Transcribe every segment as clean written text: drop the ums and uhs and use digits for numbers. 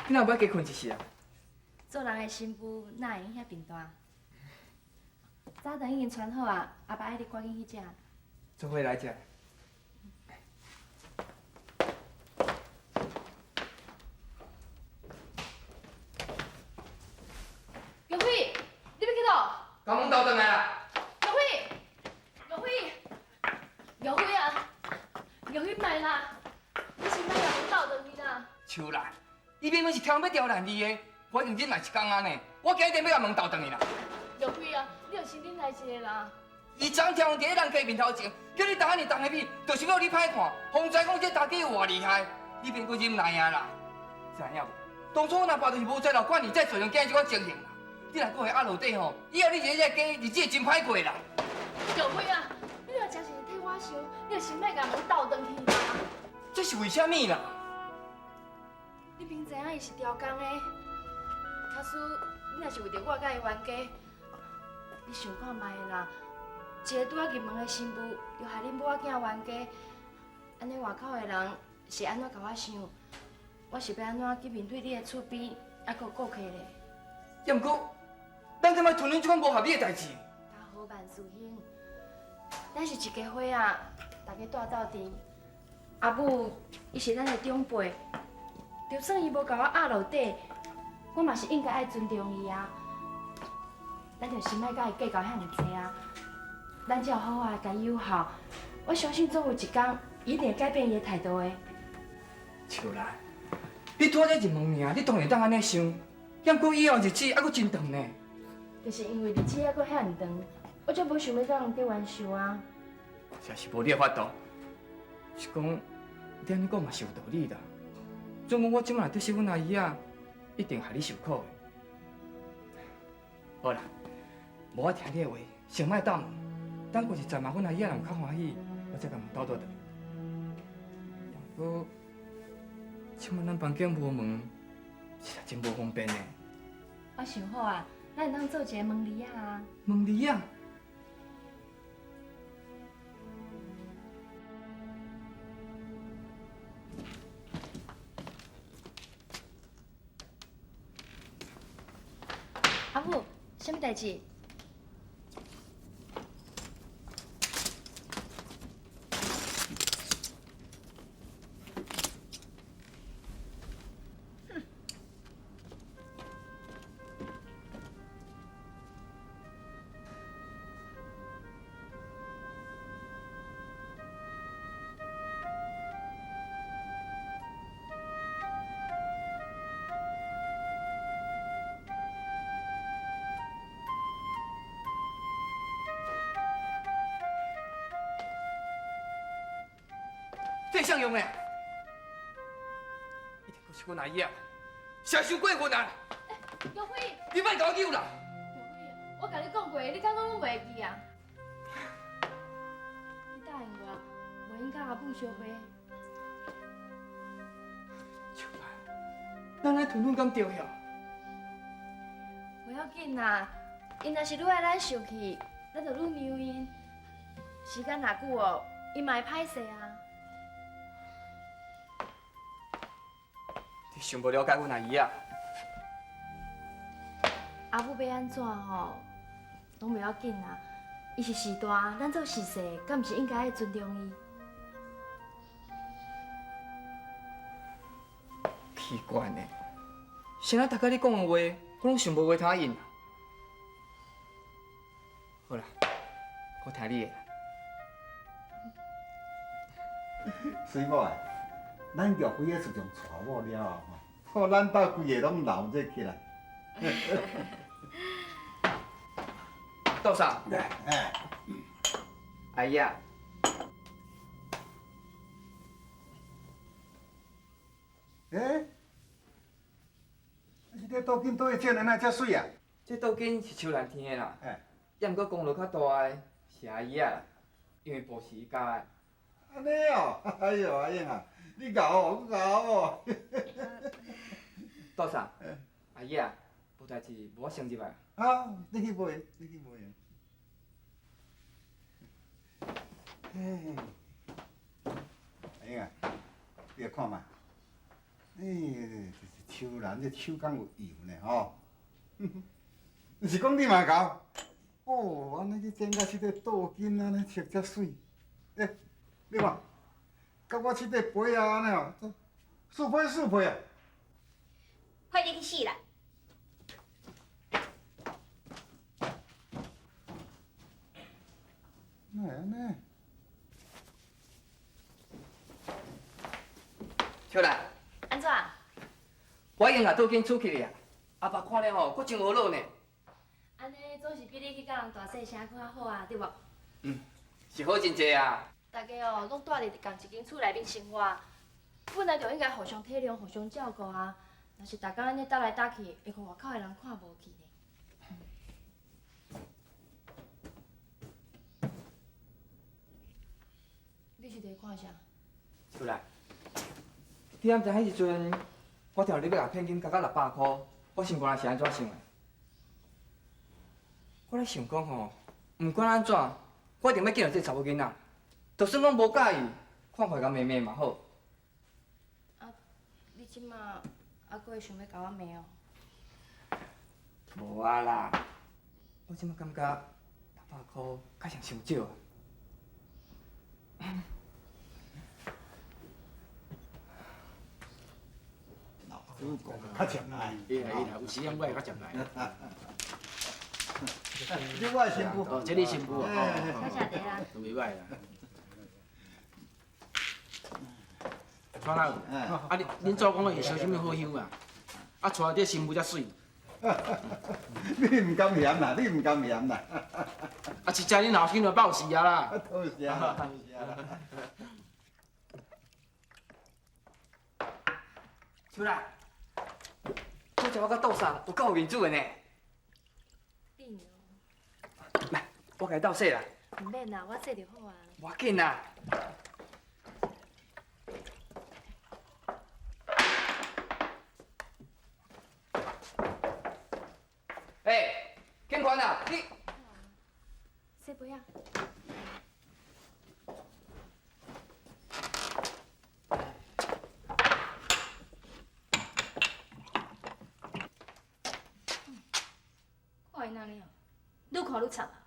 你若要加困一时啊？做人的媳妇哪会遐贫大？早餐已经传好啊，阿爸爱你赶紧去食。做伙来食。玉辉，你要去倒？把门倒转来啦！玉辉，玉辉，玉辉啊，玉辉卖啦！你先莫甲门倒转去啦。秋兰，你明明是挑要刁难你的，我已经忍耐一工啊呢，我今日要把门倒转去啦。玉辉啊，你就先忍耐一下啦。伊昨挑伫咱家面头前，叫你当安尼当下米，就是要你歹看，风知讲这大家有偌厉害，你别搁忍耐啊啦。知影无？当初我若爸就是无在老管你，再做用今日这款情形啦。你若搁会压落底吼，以后你这个家日子会真歹过啦。玉辉啊，你若真是替我想，你就先莫甲门倒转去啦。这是为虾米啦？你明知影伊是刁工的，假使你若是为着我甲伊冤家，你想看卖啦？一个拄仔入门的新妇，又害恁母仔囝冤家，安尼外口的人是安怎甲我想？我是要安怎去面对你的厝边，还佫顾客咧？也毋过，咱干嘛吞忍这款无合理的代志？家好万事兴，咱是一家伙啊，大家住斗阵。阿母，伊是咱的长辈，就算伊无甲我压落底，我嘛是应该爱尊重伊啊。咱就先莫甲伊计较遐尼济啊。咱只要好好甲伊友好，我相信总有一天，伊一定会改变伊的态度的。秋兰，你拄仔入门尔，你当然当安尼想，也毋过以后日子还佫真长呢。就是因为日子还佫遐尼长，我才无想要甲人过冤仇啊。这是无你的法度，是讲你安尼讲嘛是有道理的。总讲我即摆得媳妇阿姨啊，一定害你受苦的。好啦，无我听你的话，先莫斗门。等过一阵嘛，阮阿姨若有较欢喜，我再甲门倒倒倒。不过，即摆咱房间无门，实在真无方便呢。我想好啊，咱会当做一个门铃仔啊。门铃啊！阿母，什么代志？这啥用的？一定阁是阮阿姨啊，写伤过分啊！玉辉，你莫甲我扭啦！玉辉，我甲你讲过，你敢讲我袂记啊？你答应我，袂用甲阿母相陪。秋兰，咱来吞吞敢对呀？袂要紧啦，因若是愈爱咱受气，咱就愈让因。时间若久哦，伊嘛会歹势啊。你上无了解阮阿姨啊！阿母要安怎吼，拢袂要紧啦。伊是士大，咱做士细，敢毋是应该爱尊重伊？奇怪呢，谁啊？大家你讲的话，我拢想无话通应啊。好啦，我听你的。水某啊，咱玉辉个自从娶某了后，咱爸规个拢闹热起来。倒啥？哎，阿姨啊，你这倒金倒会穿安那遮水啊？这倒间是秋兰天的啦，哎，也毋过功劳较大的是阿姨啊啦，因为布是伊教的。安尼哦，哎呦，阿英啊，你咬哦，你咬哦。倒啥？阿姨啊，无代志，无我先入来。啊，你去买，你去买。哎，阿英啊，你来看嘛。哎，手人这手敢有油呢吼。是讲你嘛搞？哦，安尼去剪到这个倒巾安尼色遮水，你看，甲我这个杯啊安尼哦，四配啊。快点去洗啦！哪会安尼？秋兰，安怎？我已经甲倒紧出去了，阿爸看了吼，佫真好恼呢。安尼总是比你去甲人大细声较好啊，对无？是好真济啊。大家哦，拢住伫同一间厝内面生活，本来就应该互相体谅、互相照顾啊。若是大家安尼搭来搭去，会互外口的人看无起呢。你是伫看啥？秋兰，你敢知迄时阵，我听你要甲骗金加到600块，我心肝是安怎想的？我咧想讲吼，毋管安怎，我一定要见到这查某囡仔。就算讲无介意，看看甲骂骂嘛好。你即马还佫会想要甲我骂哦？无啊啦，我即马感觉600块较像伤少啊。较强爱。伊啦，有时间我会较渐来。你我的新妇。哦，这你新妇哦，小茶茶啦。都袂歹啦。川人，啊，恁祖公会烧什么好香啊？啊，娶这新妇遮水。你唔甘嫌啦，你唔甘嫌啦。啊，一只恁后生就报时啊啦。好是啊，好是啊。秋兰，这食我甲倒送，有够有面子的呢。你来，我甲你倒洗啦。毋免啦，我洗就好啊。无要紧啦。警官啊，你洗杯啊。看伊那里哦，愈看愈惨啊。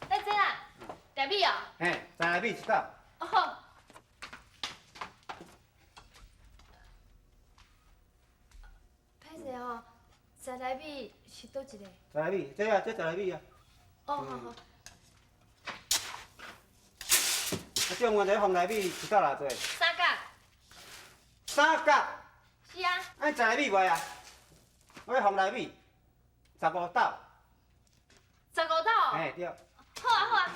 来这啦，大米哦。嘿，再来米一袋。哦。歹势哦，十来米是倒一个？十来米，这啊，这十来米啊。哦，好好。啊，这我这红来米一袋偌济？三角。三角。是啊。啊，十来米卖啊？我红来米。15斗。 15斗。哎，对。好啊好啊。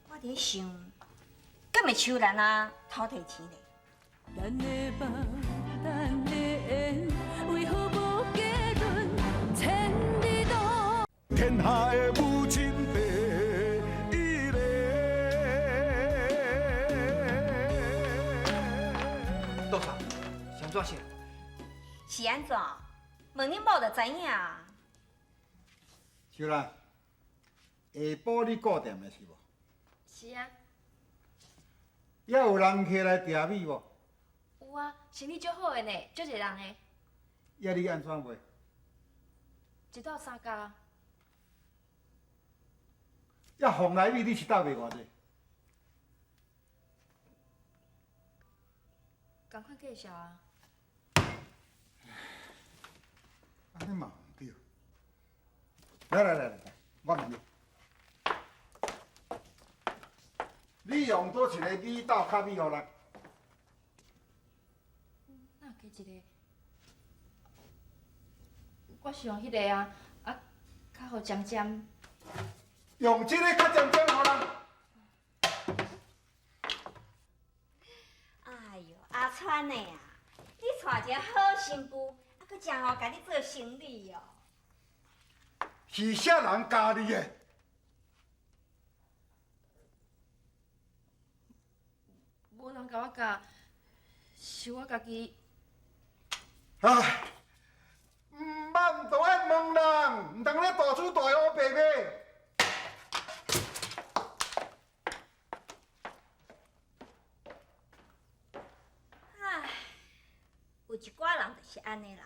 我伫想，敢会树兰啊偷提钱咧？咱的梦，咱的缘，为何无结论？千里路。天下的母亲第一个。多少？想怎是？是安怎？问恁某就知影。秀兰，下晡你顾店的是无？是啊，也有人客来订米无？有啊，生意足好的呢，足侪人的，也你安怎卖？一斗3角，也凤梨米你一斗卖偌济？共款计数啊。安尼嘛唔对。来，我问你，你用倒一个米斗卡米互人？哪有加一个？我是用迄个啊，较好尖尖。用这个较尖尖互人？哎呦，阿川的啊，你娶一个好媳妇，还佫真好甲你做生理哦。是啥人教你的？无人甲我教，是我家己。唉，毋捌都爱问人，毋通咧大嘴大乌白白。唉，有一寡人就是安尼啦，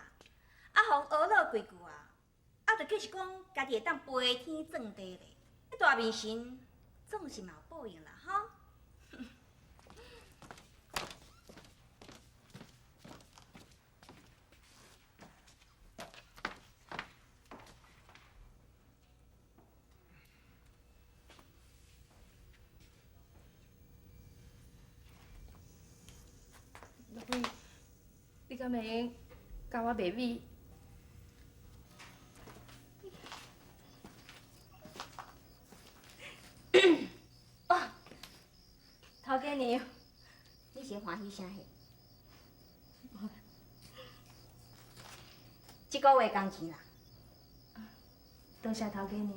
互学了几句啊，就计是讲家己会当飞天转地咧。迄大面神总是嘛有报应啦，吼。老妹，你敢会教我卖米？哦，头家娘，你是欢喜啥货？这个月工钱啦。多谢头家娘。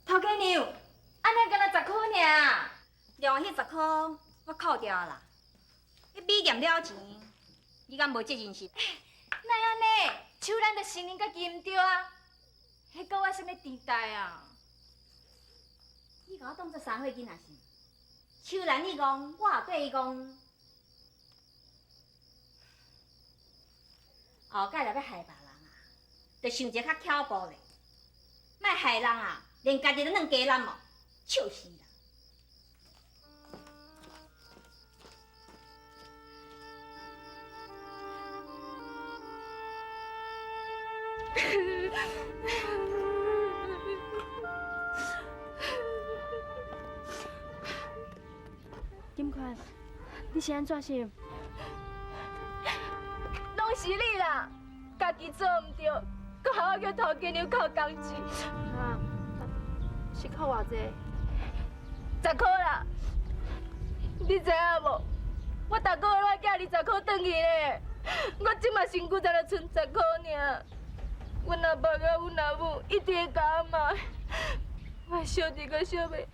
头家娘，安尼敢若10块尔。另外迄10块我扣掉啦。你米验了钱，你敢无责任心？哪安尼？手咱着新年甲金着啊！迄个月什么地带啊？你甲我当作3岁囡仔是？秋兰你讲，我也对伊讲，后盖若要害别人啊，着想一个较巧步咧，莫害人啊，连家己都软鸡蛋哦，笑死啦！金宽，你是安怎想？拢是你啦，家己做唔对，搁害我叫头家娘扣工钱啊，是扣偌济，10块啦。你知影无？我逐个月拢寄20块转去咧，我即马身躯才就剩10块尔。阮阿爸甲阮阿母一直会甲我骂，我小弟甲小妹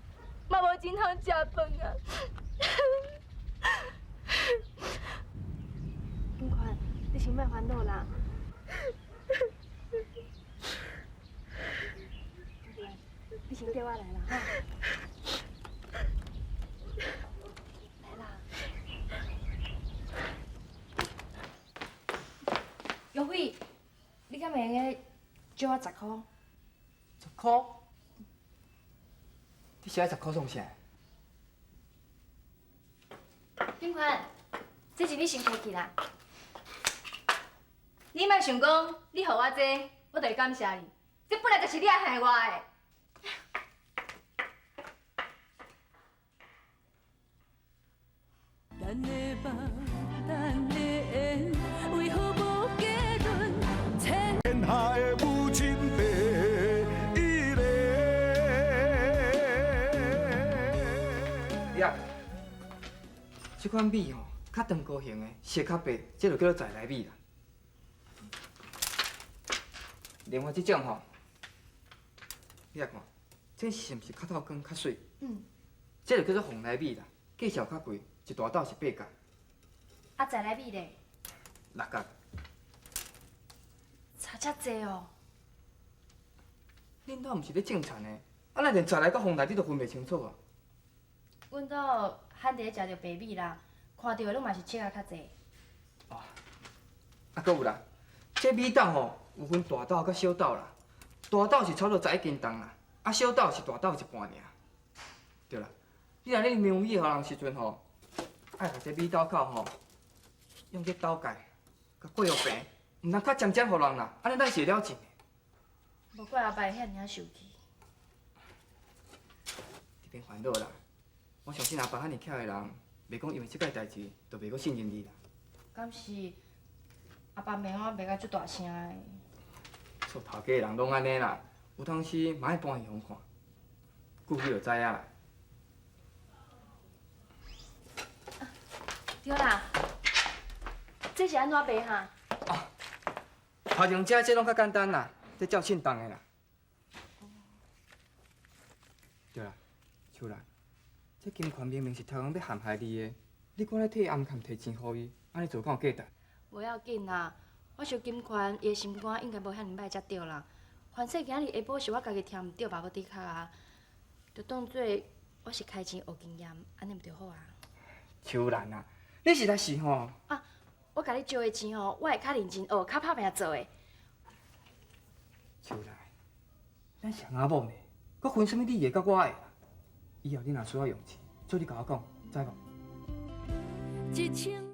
嘛无钱通食饭啊。金宽，你先莫烦恼啦。你先跟我来啦，哈。来啦。玉慧，你敢会用个借我10块？ 10块？你写10块创啥？金宽，这是你先摕去啦。你莫想讲，你予我这，我就会感谢你。这本来就是你害我的。咱的梦，咱的缘，为何无结论？天下的母亲第一个。呀，这款米吼，较长高型的，色较白，这就叫做在来米啦。另外这种吼，你来看，这是毋是较透光、较水？嗯。这就叫做红来米啦，价钱较贵，一大斗是8角，啊，再来米咧， 6角。差遮济哦。恁兜毋是咧种田的，啊，咱连在来甲红来你都分袂清楚啊？阮兜罕地食着白米啦，看到的拢嘛是切啊较济。啊，搁有啦，这米斗吼有分大斗甲小斗啦，大斗是差不多11斤重啦，啊小斗是大斗一半尔。对啦，你若咧煸米予人时阵吼，爱把这米斗口吼用这斗盖，甲过互平，毋通较尖尖互人啦，安尼咱是会了钱的。无怪阿爸会遐尔受气。你别烦恼啦，我相信阿爸遐尔巧的人，袂讲因为即个代志就袂阁信任你啦。敢是阿爸骂我骂甲足大声的。做头家的人拢安尼啦，有当时嘛爱搬去互看，久去就知影啦。对啦，这是安怎卖哈？头前遮这拢较简单啦，这照称重的啦。对啦，秋兰，这金权明明是头家要陷害你的，你搁咧替暗坎摕钱互伊，安尼做敢有价值？无要紧啦，我想金权伊的心肝应该无遐尔歹才对啦。反正今日下晡是我家己听毋对吧，要抵卡啊，就当做我是开钱学经验，安尼毋就好啊。秋兰啊，你实在是吼。啊，我甲你借的钱吼，我会较认真学，较拍拼做的。秋兰，咱是阿某呢，搁分什么你的甲我的啦？以后你若需要用钱，做你甲我讲，知无？一清